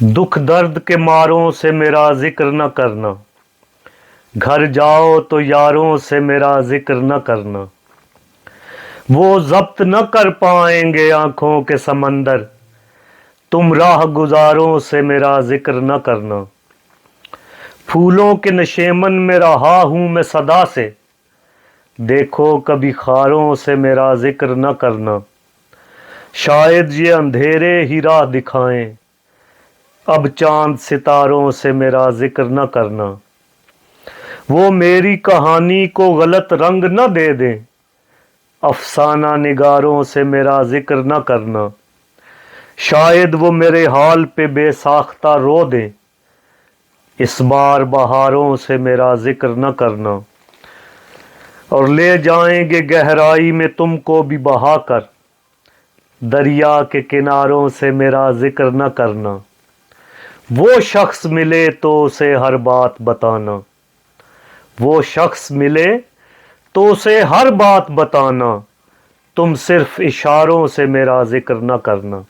دکھ درد کے ماروں سے میرا ذکر نہ کرنا، گھر جاؤ تو یاروں سے میرا ذکر نہ کرنا۔ وہ ضبط نہ کر پائیں گے آنکھوں کے سمندر، تم راہ گزاروں سے میرا ذکر نہ کرنا۔ پھولوں کے نشیمن میں رہا ہوں میں صدا سے، دیکھو کبھی خاروں سے میرا ذکر نہ کرنا۔ شاید یہ اندھیرے ہی راہ دکھائیں، اب چاند ستاروں سے میرا ذکر نہ کرنا۔ وہ میری کہانی کو غلط رنگ نہ دے دیں، افسانہ نگاروں سے میرا ذکر نہ کرنا۔ شاید وہ میرے حال پہ بے ساختہ رو دیں، اس بار بہاروں سے میرا ذکر نہ کرنا۔ اور لے جائیں گے گہرائی میں تم کو بھی بہا کر، دریا کے کناروں سے میرا ذکر نہ کرنا۔ وہ شخص ملے تو اسے ہر بات بتانا، وہ شخص ملے تو اسے ہر بات بتانا، تم صرف اشاروں سے میرا ذکر نہ کرنا۔